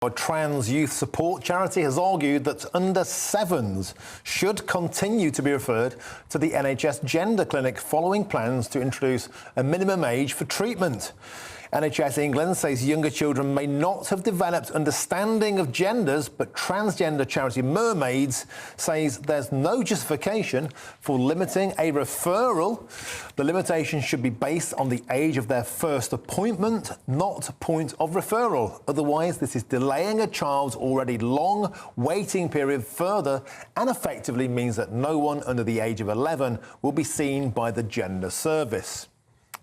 A trans youth support charity has argued that under sevens should continue to be referred to the NHS Gender Clinic following plans to introduce a minimum age for treatment. NHS England says younger children may not have developed understanding of genders, but transgender charity Mermaids says there's no justification for limiting a referral. The limitation should be based on the age of their first appointment, not point of referral. Otherwise, this is delaying a child's already long waiting period further and effectively means that no one under the age of 11 will be seen by the gender service.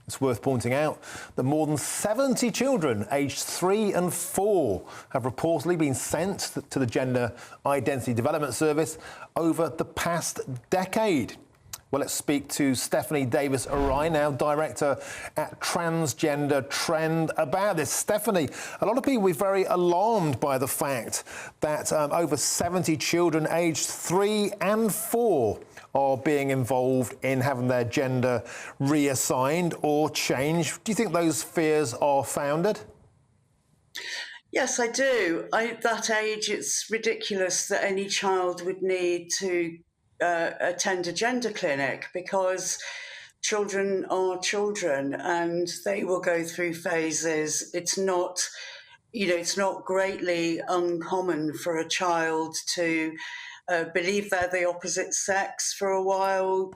It's worth pointing out that more than 70 children aged 3 and 4 have reportedly been sent to the Gender Identity Development Service over the past decade. Well, let's speak to Stephanie Davies-Arai, now Director at Transgender Trend, about this. Stephanie, a lot of people are very alarmed by the fact that over 70 children aged 3 and 4 are being involved in having their gender reassigned or changed. Do you think those fears are founded? Yes, I do. At that age, it's ridiculous that any child would need to attend a gender clinic, because children are children and they will go through phases. It's not, it's not greatly uncommon for a child to believe they're the opposite sex for a while.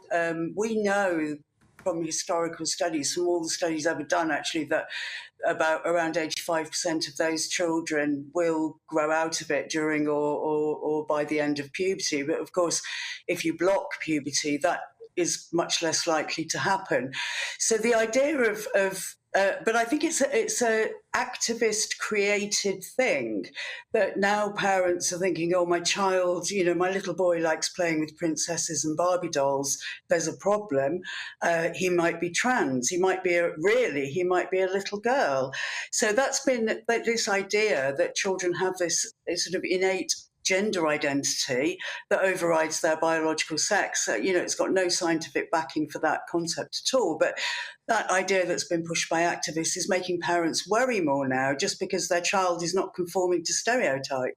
We know from historical studies, from all the studies ever done actually, that about around 85% of those children will grow out of it during or by the end of puberty. But of course, if you block puberty, that is much less likely to happen. So the idea of but I think it's a activist created thing that now parents are thinking, oh, my child, my little boy likes playing with princesses and Barbie dolls. There's a problem. He might be trans. He might be a little girl. So that's been this idea that children have this sort of innate gender identity that overrides their biological sex. It's got no scientific backing for that concept at all. But that idea that's been pushed by activists is making parents worry more now just because their child is not conforming to stereotype.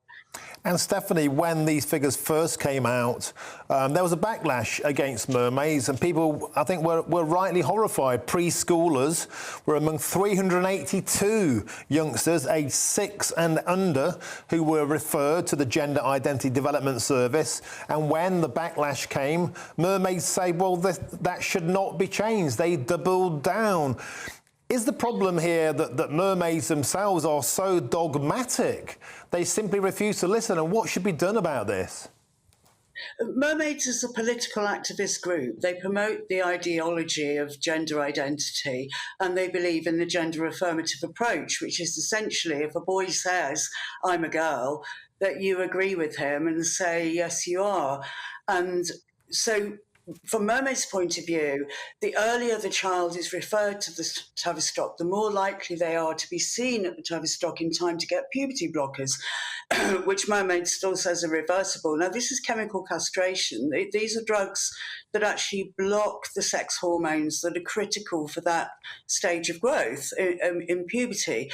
And Stephanie, when these figures first came out, there was a backlash against Mermaids, and people, I think, were rightly horrified. Preschoolers were among 382 youngsters aged 6 and under who were referred to the Gender Identity Development Service. And when the backlash came, Mermaids say, well, that should not be changed. They doubled down. Is the problem here that Mermaids themselves are so dogmatic? They simply refuse to listen, and what should be done about this? Mermaids is a political activist group. They promote the ideology of gender identity, and they believe in the gender affirmative approach, which is essentially if a boy says, I'm a girl, that you agree with him and say, yes, you are. And so from Mermaids' point of view, the earlier the child is referred to the Tavistock, the more likely they are to be seen at the Tavistock in time to get puberty blockers, which Mermaids still says are reversible. Now, this is chemical castration. These are drugs that actually block the sex hormones that are critical for that stage of growth in puberty.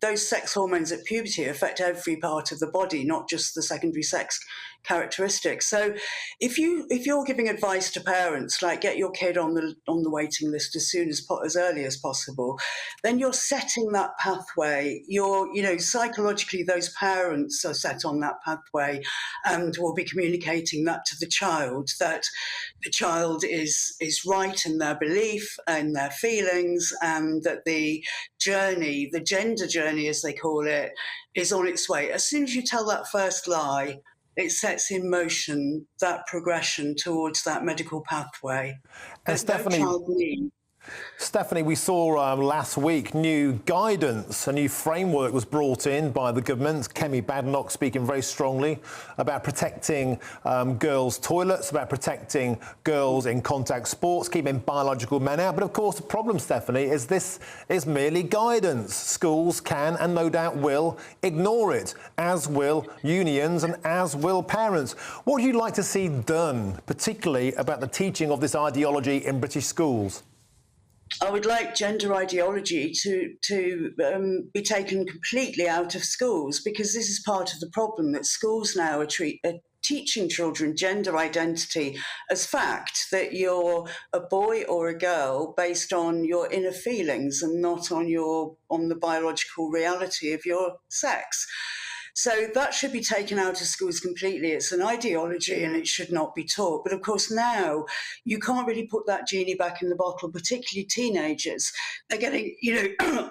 Those sex hormones at puberty affect every part of the body, not just the secondary sex characteristics. So if you're giving advice to parents, like get your kid on the waiting list as early as possible, then you're setting that pathway. Psychologically, those parents are set on that pathway and will be communicating that to the child, that the child is right in their belief and their feelings, and that the gender journey, as they call it, is on its way. As soon as you tell that first lie, it sets in motion that progression towards that medical pathway. And Stephanie, we saw last week new guidance, a new framework was brought in by the government. Kemi Badenoch speaking very strongly about protecting girls' toilets, about protecting girls in contact sports, keeping biological men out. But of course, the problem, Stephanie, is this is merely guidance. Schools can and no doubt will ignore it, as will unions and as will parents. What would you like to see done, particularly about the teaching of this ideology in British schools? I would like gender ideology to be taken completely out of schools, because this is part of the problem, that schools now are teaching children gender identity as fact, that you're a boy or a girl based on your inner feelings and not on the biological reality of your sex. So that should be taken out of schools completely. It's an ideology and it should not be taught. But of course, now you can't really put that genie back in the bottle, particularly teenagers. They're getting,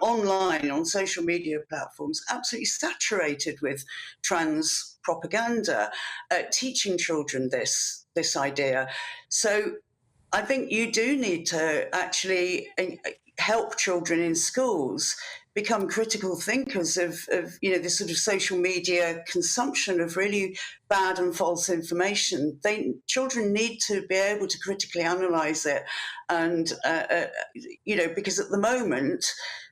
online on social media platforms, absolutely saturated with trans propaganda, teaching children this this idea. So I think you do need to actually help children in schools become critical thinkers of this sort of social media consumption of really bad and false information. Children need to be able to critically analyse it, and because at the moment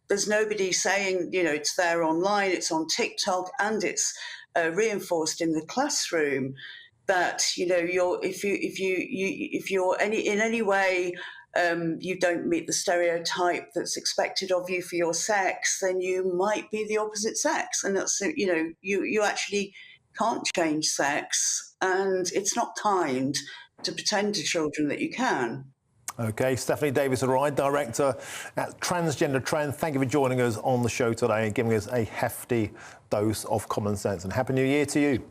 there's nobody saying it's there online, it's on TikTok, and it's reinforced in the classroom that if you're in any way you don't meet the stereotype that's expected of you for your sex, then you might be the opposite sex, and that's you actually can't change sex, and it's not kind to pretend to children that you can. Okay, Stephanie Davies-Arai, Director at Transgender Trend, thank you for joining us on the show today and giving us a hefty dose of common sense. And Happy New Year to you.